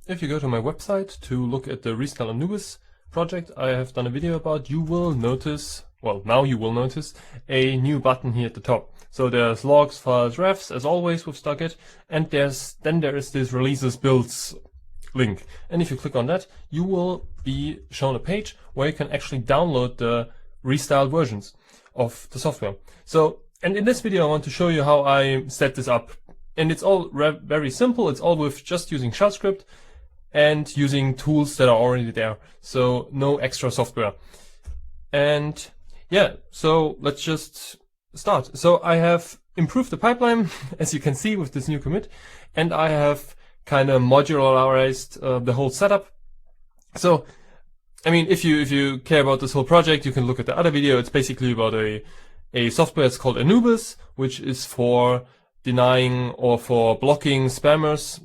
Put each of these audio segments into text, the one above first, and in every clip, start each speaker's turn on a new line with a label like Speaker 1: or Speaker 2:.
Speaker 1: if you go to my website to look at the Restyle Anubis project I have done a video about, you will notice, well, now you will notice a new button here at the top. So there's logs, files, refs, as always with stagit, and there is this releases builds link. And if you click on that, you will be shown a page where you can actually download the restyled versions of the software. So, and in this video I want to show you how I set this up. And it's all very simple. It's all with just using shell script and using tools that are already there. So no extra software. And yeah, so let's just start. So I have improved the pipeline, as you can see with this new commit, and I have kind of modularized the whole setup. So, I mean, if you care about this whole project, you can look at the other video. It's basically about a software. It's called Anubis, which is for denying or for blocking spammers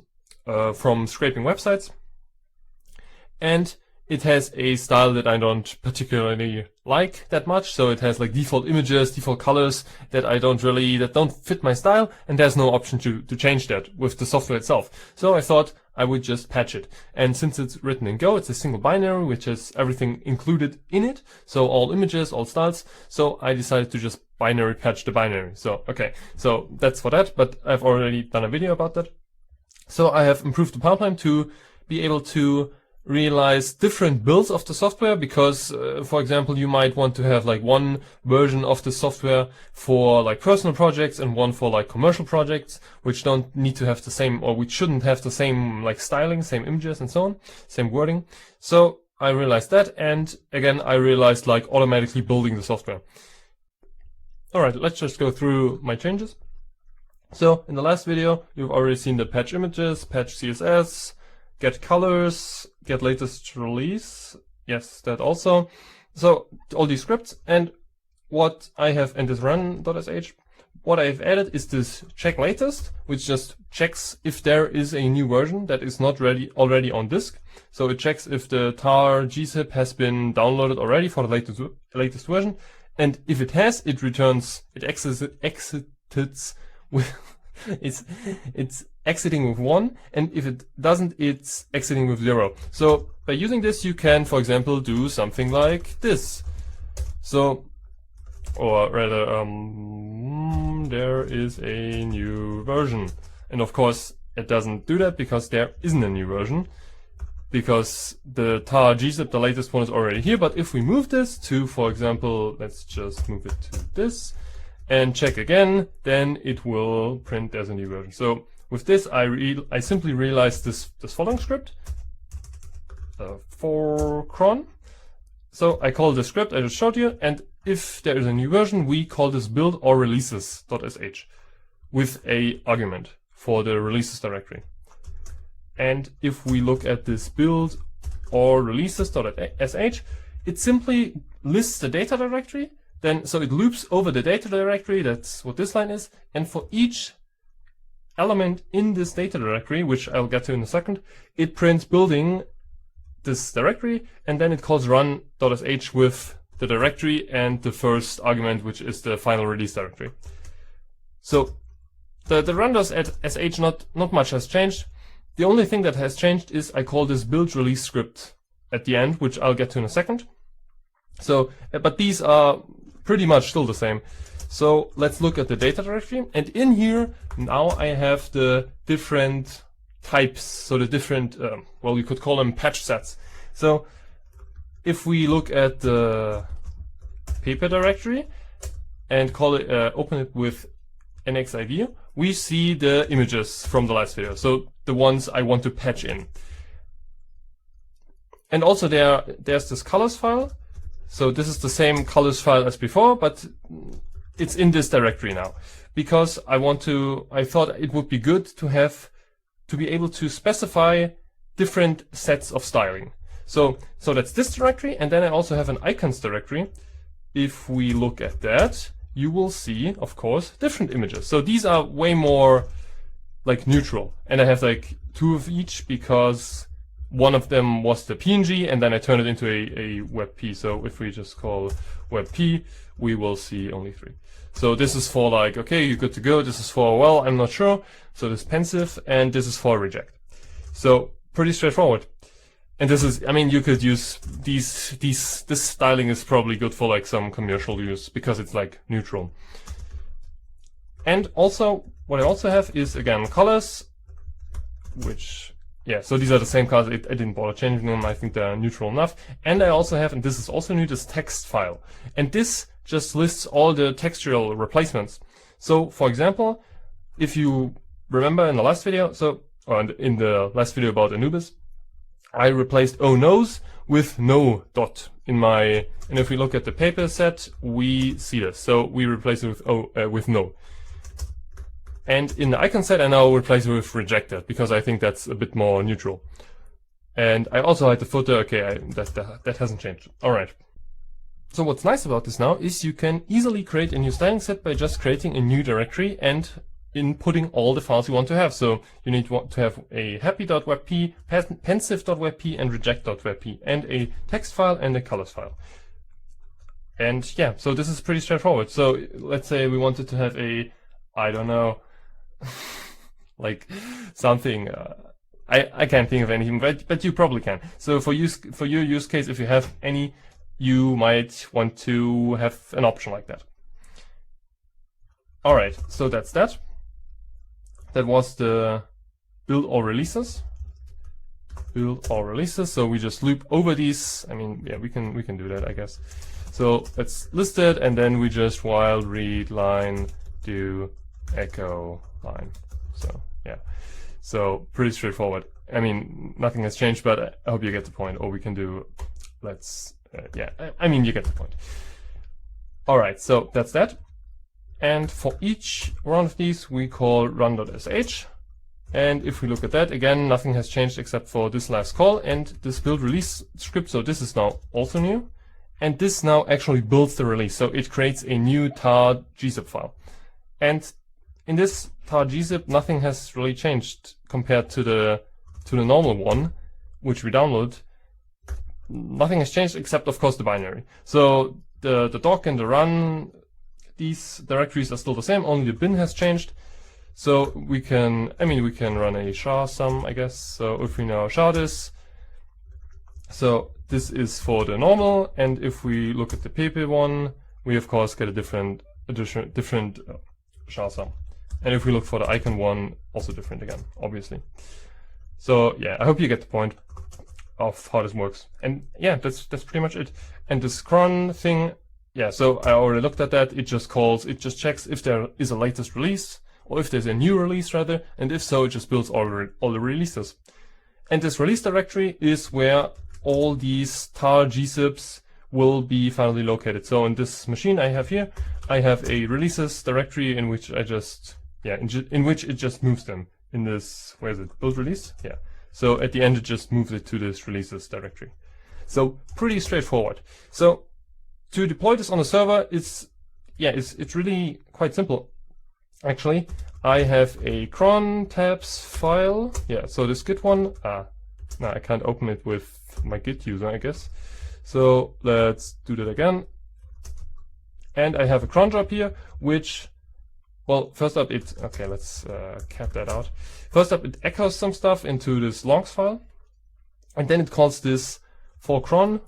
Speaker 1: from scraping websites. And it has a style that I don't particularly like that much. So it has like default images, default colors that don't fit my style. And there's no option to change that with the software itself. So I thought I would just patch it. And since it's written in Go, it's a single binary, which has everything included in it. So all images, all styles. So I decided to just binary patch the binary. So, okay. So that's for that, but I've already done a video about that. So I have improved the pipeline to be able to realize different builds of the software, because for example, you might want to have like one version of the software for like personal projects and one for like commercial projects, which don't need to have the same, or which shouldn't have the same like styling, same images and so on, same wording. So I realized that, and again I realized like automatically building the software. Alright, let's just go through my changes. So in the last video you've already seen the patch images, patch CSS, get colors, get latest release, yes, that also. So all these scripts, and what I have in this run.sh, what I've added is this check latest, which just checks if there is a new version that is not already on disk. So it checks if the tar gzip has been downloaded already for the latest version, and if it has, it returns, it exits with it's exiting with 1, and if it doesn't, it's exiting with 0. So by using this, you can, for example, do something like this. So, or rather, there is a new version. And of course, it doesn't do that because there isn't a new version, because the tar gzip, the latest one, is already here. But if we move this to, for example, let's just move it to this, and check again, then it will print as a new version. So with this, I simply realized this following script for cron. So I call the script I just showed you, and if there is a new version, we call this build or releases.sh with a argument for the releases directory. And if we look at this build or releases.sh, it simply lists the data directory. Then, so it loops over the data directory, that's what this line is, and for each element in this data directory, which I'll get to in a second, it prints building this directory, and then it calls run.sh with the directory and the first argument, which is the final release directory. So the run.sh, not much has changed. The only thing that has changed is I call this build release script at the end, which I'll get to in a second. So, but these are pretty much still the same. So let's look at the data directory, and in here now I have the different types, so the different, well, you could call them patch sets. So if we look at the paper directory and call it, open it with nxiv, we see the images from the last video, so the ones I want to patch in. And also there's this colors file. So this is the same colors file as before, but it's in this directory now, because I thought it would be good to be able to specify different sets of styling. So that's this directory, and then I also have an icons directory. If we look at that, you will see, of course, different images. So these are way more like neutral, and I have like 2 of each because one of them was the PNG, and then I turned it into a WebP. So if we just call WebP, we will see only 3. So this is for like, okay, you're good to go. This is for, well, I'm not sure. So this is pensive, and this is for reject. So pretty straightforward. And this is, I mean, you could use this styling is probably good for like some commercial use because it's like neutral. And also, what I also have is again colors, which, yeah, so these are the same colors. I didn't bother changing them. I think they're neutral enough. And I also have, and this is also new, this text file. And this just lists all the textual replacements. So, for example, if you remember in the last video, in the last video about Anubis, I replaced oh no's with no dot in my, and if we look at the paper set, we see this. So we replace it with no. And in the icon set, I now replace it with rejected because I think that's a bit more neutral. And I also had the footer. Okay, that hasn't changed. All right. So what's nice about this now is you can easily create a new styling set by just creating a new directory and inputting all the files you want to have. So you need to have a happy.webp, pensive.webp, and reject.webp, and a text file and a colors file. And yeah, so this is pretty straightforward. So let's say we wanted to have a, I don't know, like something, I can't think of anything, but you probably can. So for your use case, if you have any, you might want to have an option like that. All right, so that's that. That was the build all releases. Build all releases. So we just loop over these. I mean, yeah, we can do that, I guess. So let's list it, and then we just while read line do echo line. So yeah, so pretty straightforward. I mean, nothing has changed, but I hope you get the point. Or we can do, let's, yeah, I mean, you get the point. All right, so that's that. And for each one of these, we call run.sh. And if we look at that, again, nothing has changed except for this last call and this build release script. So this is now also new. And this now actually builds the release. So it creates a new tar gzip file. And in this tar gzip, nothing has really changed compared to the normal one, which we download. Nothing has changed except, of course, the binary. So the doc and the run, these directories are still the same, only the bin has changed. So we can, I mean, we can run a char sum, I guess. So if we now char this, so this is for the normal, and if we look at the pp one, we of course get a different char sum. And if we look for the icon one, also different again, obviously. So yeah, I hope you get the point of how this works. And yeah, that's pretty much it. And this cron thing, yeah, so I already looked at that. It just checks if there is a latest release, or if there's a new release rather, and if so, it just builds all the releases. And this release directory is where all these tar gzips will be finally located. So in this machine I have here, I have a releases directory in which I just, yeah, in which it just moves them in this, where is it, build release? Yeah. So at the end it just moves it to this releases directory. So pretty straightforward. So to deploy this on the server, it's really quite simple. Actually, I have a cron tabs file. Yeah, so this git one. No, I can't open it with my git user, I guess. So let's do that again. And I have a cron job here, which, well, first up okay, let's cap that out. First up, it echoes some stuff into this logs file, and then it calls this for cron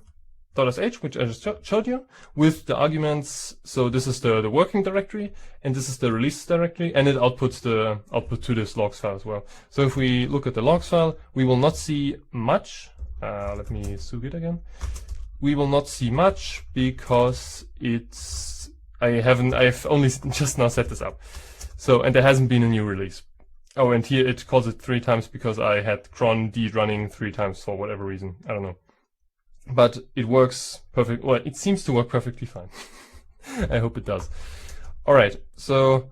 Speaker 1: .sh, which I just showed you, with the arguments. So this is the working directory, and this is the release directory, and it outputs the output to this logs file as well. So if we look at the logs file, we will not see much. Let me sug it again. We will not see much because I've only just now set this up. So, and there hasn't been a new release. Oh, and here it calls it 3 times because I had cron d running 3 times for whatever reason. I don't know. But it works perfect. Well, it seems to work perfectly fine. I hope it does. All right. So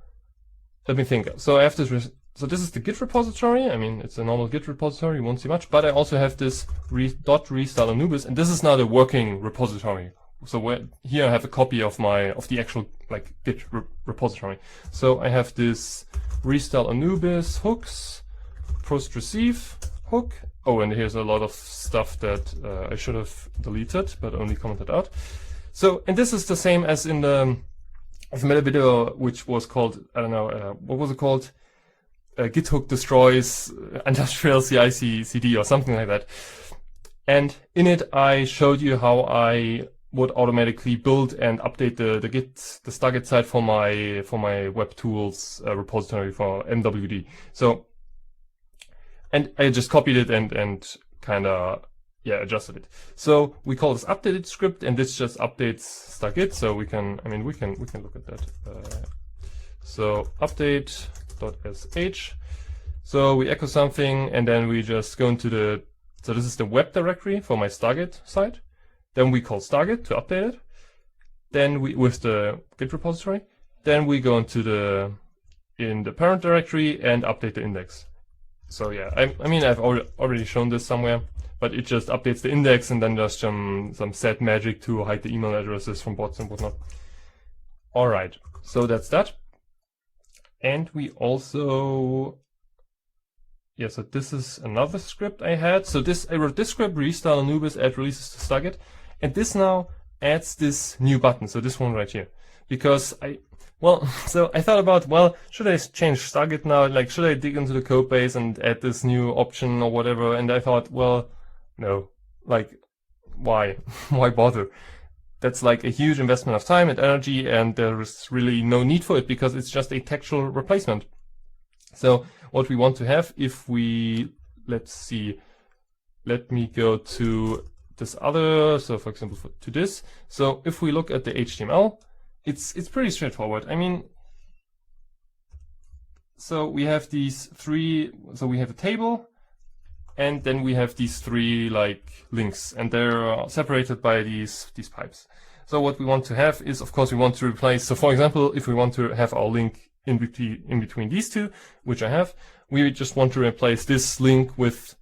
Speaker 1: let me think. So I have this. So this is the Git repository. I mean, it's a normal Git repository. You won't see much. But I also have this .restyle Anubis, and this is now the working repository. So here I have a copy of the actual like Git repository. So I have this restyle Anubis hooks, post receive hook. Oh, and here's a lot of stuff that I should have deleted, but only commented out. So, and this is the same as in the, I've made a video which was called, I don't know, what was it called? git hook destroys industrial CI/CD or something like that. And in it, I showed you how I would automatically build and update the stagit site for my web tools repository for MWD. So, and I just copied it and kind of adjusted it. So we call this updated script, and this just updates stagit. So we can look at that. So update.sh. So we echo something, and then we just go into so this is the web directory for my stagit site. Then we call stagit to update it. Then with the git repository. Then we go into in the parent directory and update the index. So yeah, I mean I've already shown this somewhere, but it just updates the index and then does some sad magic to hide the email addresses from bots and whatnot. All right, so that's that. And we also, so this is another script I had. So I wrote this script, restyle Anubis, add releases to stagit, and this now adds this new button. So this one right here, because so I thought about, should I change stagit now? Like, should I dig into the code base and add this new option or whatever? And I thought, no, like, why? Why bother? That's like a huge investment of time and energy, and there is really no need for it because it's just a textual replacement. So what we want to have, if we, let's see, let me go to this other, so for example, to this. So if we look at the HTML, it's pretty straightforward. I mean, so we have these three, so we have a table, and then we have these three like links, and they're separated by these pipes. So what we want to have is, of course, we want to replace, so for example, if we want to have our link in between these two, which I have, we just want to replace this link with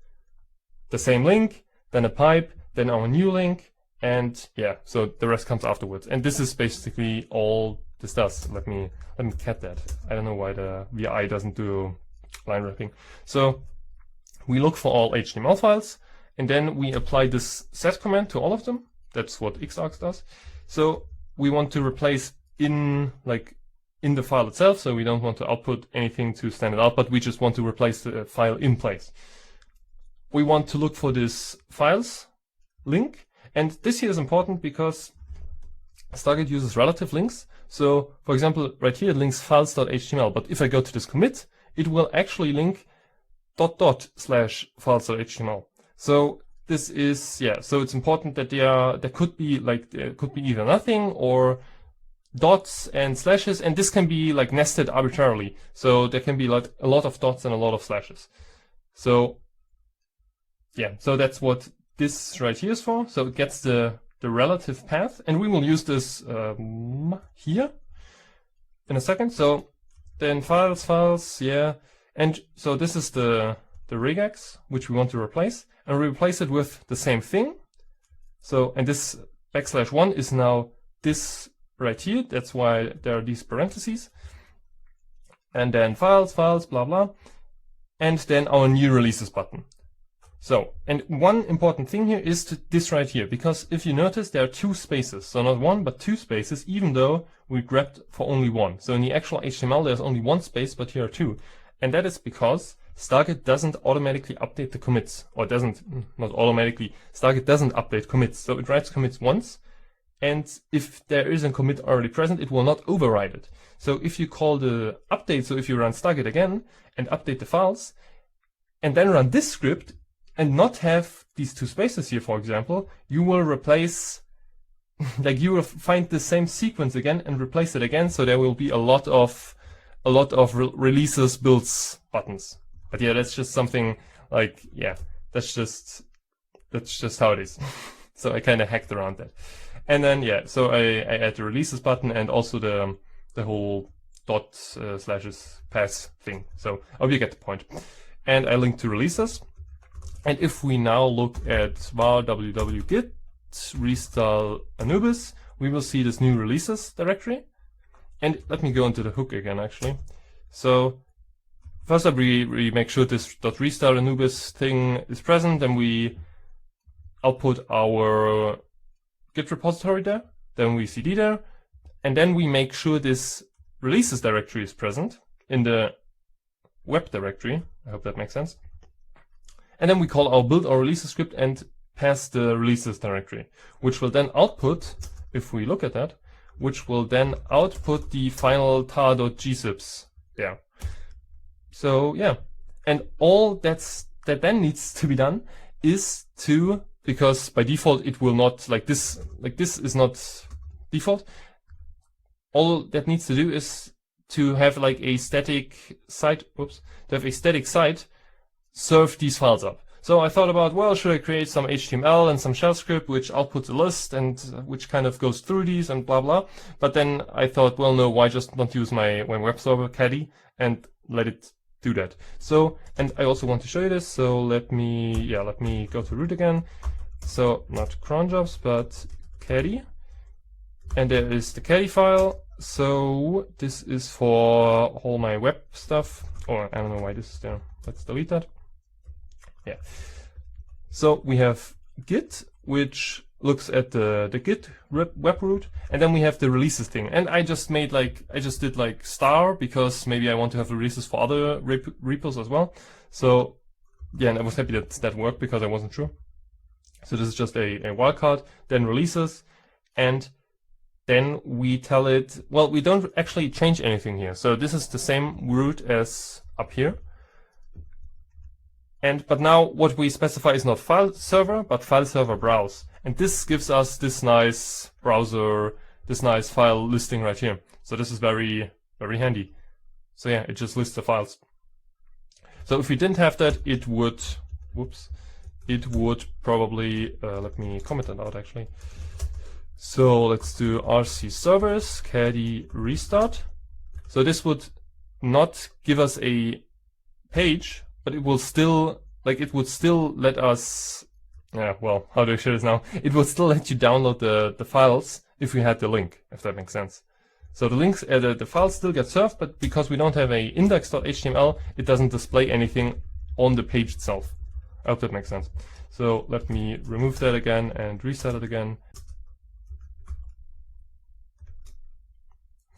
Speaker 1: the same link, then a pipe, then our new link, and so the rest comes afterwards. And this is basically all this does. Let me cat that. I don't know why the VI doesn't do line wrapping. So we look for all HTML files, and then we apply this set command to all of them. That's what Xargs does. So we want to replace in the file itself, so we don't want to output anything to stand it out, but we just want to replace the file in place. We want to look for this files link, and this here is important because stagit uses relative links. So for example, right here it links files.html, but if I go to this commit, it will actually link /files.html. So this is, so it's important that there could be either nothing or dots and slashes, and this can be like nested arbitrarily. So there can be like a lot of dots and a lot of slashes. So so that's what this right here is for. So it gets the relative path, and we will use this here in a second. So then files, and so this is the regex which we want to replace, and we replace it with the same thing. So, and this \1 is now this right here. That's why there are these parentheses. And then files, blah, blah. And then our new releases button. So, and one important thing here is this right here, because if you notice, there are two spaces. So not one, but two spaces, even though we grabbed for only one. So in the actual HTML, there's only one space, but here are two. And that is because stagit doesn't automatically update the commits, or not automatically, stagit doesn't update commits. So it writes commits once, and if there is a commit already present, it will not override it. So if you call the update, so if you run stagit again and update the files, and then run this script, and not have these two spaces here, for example, you will replace, you will find the same sequence again and replace it again, so there will be a lot of releases builds buttons. But that's just something that's just how it is. So I kind of hacked around that. And then so I add the releases button and also the whole dot slashes pass thing. So I hope you get the point. And I link to releases. And if we now look at var www-git restyle Anubis, we will see this new releases directory. And let me go into the hook again, actually. So first we make sure this .restyle Anubis thing is present, then we output our Git repository there, then we cd there, and then we make sure this releases directory is present in the web directory. I hope that makes sense. And then we call our build or releases script and pass the releases directory, which will then output, if we look at that, which will then output the final tar.gzips there. So yeah, and all that then needs to be done is to, because by default it will not, like this is not default. All that needs to do is to have like a static site, serve these files up. So I thought about, well, should I create some HTML and some shell script which outputs a list and which kind of goes through these and blah blah. But then I thought, well, no, why just not use my web server caddy and let it do that? So, and I also want to show you this. So let me go to root again. So not cron jobs, but caddy, and there is the caddy file. So this is for all my web stuff. Or I don't know why this is there. Let's delete that. Yeah. So we have Git, which looks at the Git web root, and then we have the releases thing. And I just did like star because maybe I want to have releases for other repos as well. So yeah, and I was happy that that worked because I wasn't sure. So this is just a wildcard, then releases, and then we tell it, well, we don't actually change anything here. So this is the same root as up here. But now what we specify is not file server, but file server browse. And this gives us this nice browser, this nice file listing right here. So this is very, very handy. So yeah, it just lists the files. So if we didn't have that, it would, it would probably, let me comment that out actually. So let's do rc servers, caddy restart. So this would not give us a page, but it will still, like, it would still let us, well, how do I show this now? It would still let you download the files if we had the link, if that makes sense. So the links, the files still get served, but because we don't have a index.html, it doesn't display anything on the page itself. I hope that makes sense. So let me remove that again and reset it again.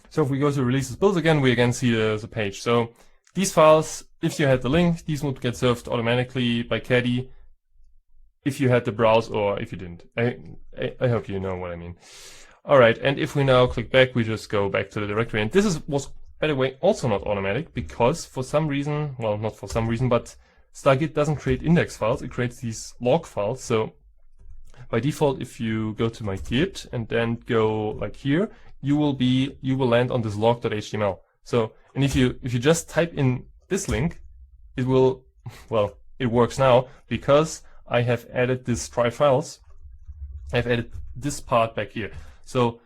Speaker 1: So if we go to releases build again, we again see the page. So these files, if you had the link, these would get served automatically by caddy if you had the browse or if you didn't. I hope you know what I mean. Alright, and if we now click back, we just go back to the directory. And this was, by the way, also not automatic because for some reason, well, not for some reason, but stagit doesn't create index files, it creates these log files. So by default, if you go to my Git and then go like here, you will land on this log.html. So, and if you just type in this link, it will, well, it works now because I have added this try files. I've added this part back here. So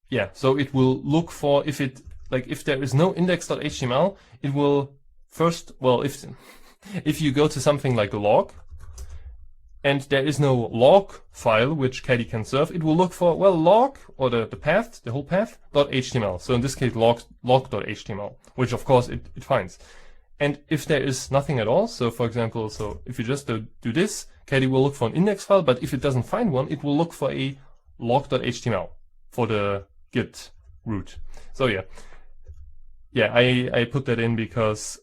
Speaker 1: yeah, so it will look for if there is no index.html, it will first, well, if you go to something like log and there is no log file which caddy can serve, it will look for, well, log or the path, the whole path, .html. So in this case, log.html, which of course it finds. And if there is nothing at all, so for example, so if you just do this, caddy will look for an index file, but if it doesn't find one, it will look for a log.html for the Git root. So yeah, I put that in because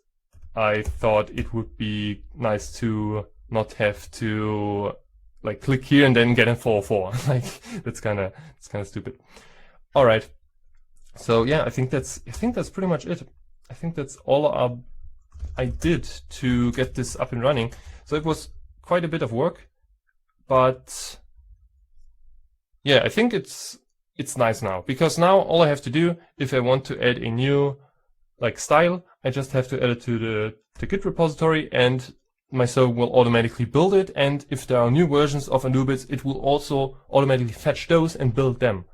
Speaker 1: I thought it would be nice to not have to like click here and then get a 404. Like that's kind of stupid. All right. So yeah, I think that's pretty much it. I think that's all I did to get this up and running. So it was quite a bit of work, but yeah, I think it's nice now because now all I have to do if I want to add a new like style, I just have to add it to the Git repository and my server will automatically build it, and if there are new versions of Anubis, it will also automatically fetch those and build them.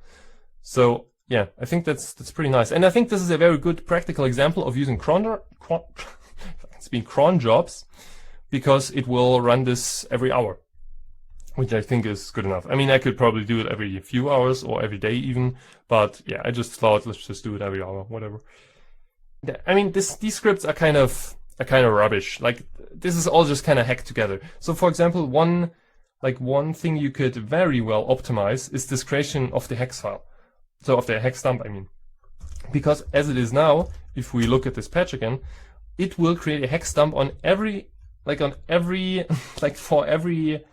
Speaker 1: So yeah, I think that's pretty nice, and I think this is a very good practical example of using cron jobs because it will run this every hour, which I think is good enough. I mean, I could probably do it every few hours or every day even, but yeah, I just thought let's just do it every hour, whatever. I mean, these scripts are kind of rubbish. Like this is all just kind of hacked together. So for example, one thing you could very well optimize is this creation of the hex file. So of the hex dump, I mean, because as it is now, if we look at this patch again, it will create a hex dump on every, like for every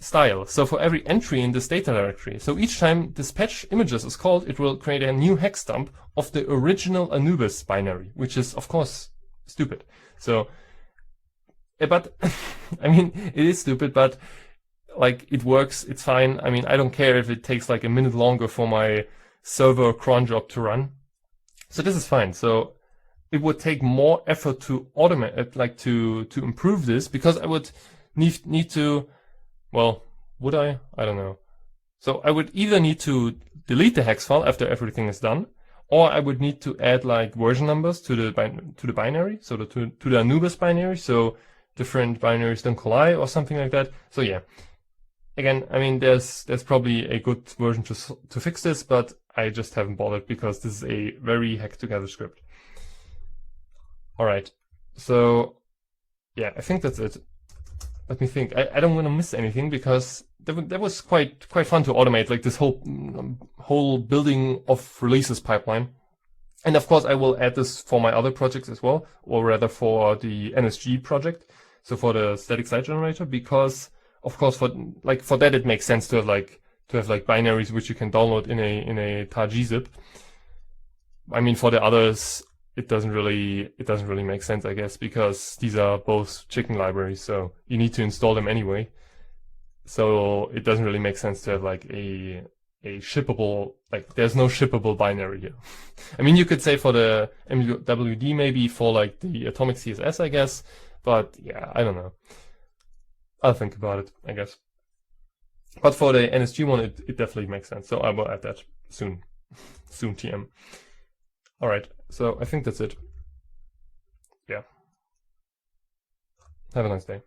Speaker 1: style. So for every entry in this data directory. So each time dispatch images is called, it will create a new hex dump of the original Anubis binary, which is of course stupid. So, but I mean, it is stupid, but like it works, it's fine. I mean, I don't care if it takes like a minute longer for my server cron job to run. So this is fine. So it would take more effort to automate it, like to improve this, because I would need to, well, would I? I don't know. So I would either need to delete the hex file after everything is done, or I would need to add like version numbers to the binary, so to the Anubis binary, so different binaries don't collide or something like that. So yeah. Again, I mean, there's probably a good version to fix this, but I just haven't bothered because this is a very hacked together script. All right, so yeah, I think that's it. Let me think. I don't want to miss anything because that was quite fun to automate, like this whole building of releases pipeline. And of course, I will add this for my other projects as well, or rather for the NSG project, so for the static site generator, because of course for that it makes sense to have like binaries which you can download in a tar gzip. I mean, for the others, it doesn't really make sense, I guess, because these are both chicken libraries, so you need to install them anyway. So it doesn't really make sense to have like a shippable, like there's no shippable binary here. I mean, you could say for the MWD maybe for like the atomic CSS, I guess, but yeah, I don't know. I'll think about it, I guess. But for the NSG one, it definitely makes sense. So I will add that soon. Soon TM. Alright, so I think that's it. Yeah. Have a nice day.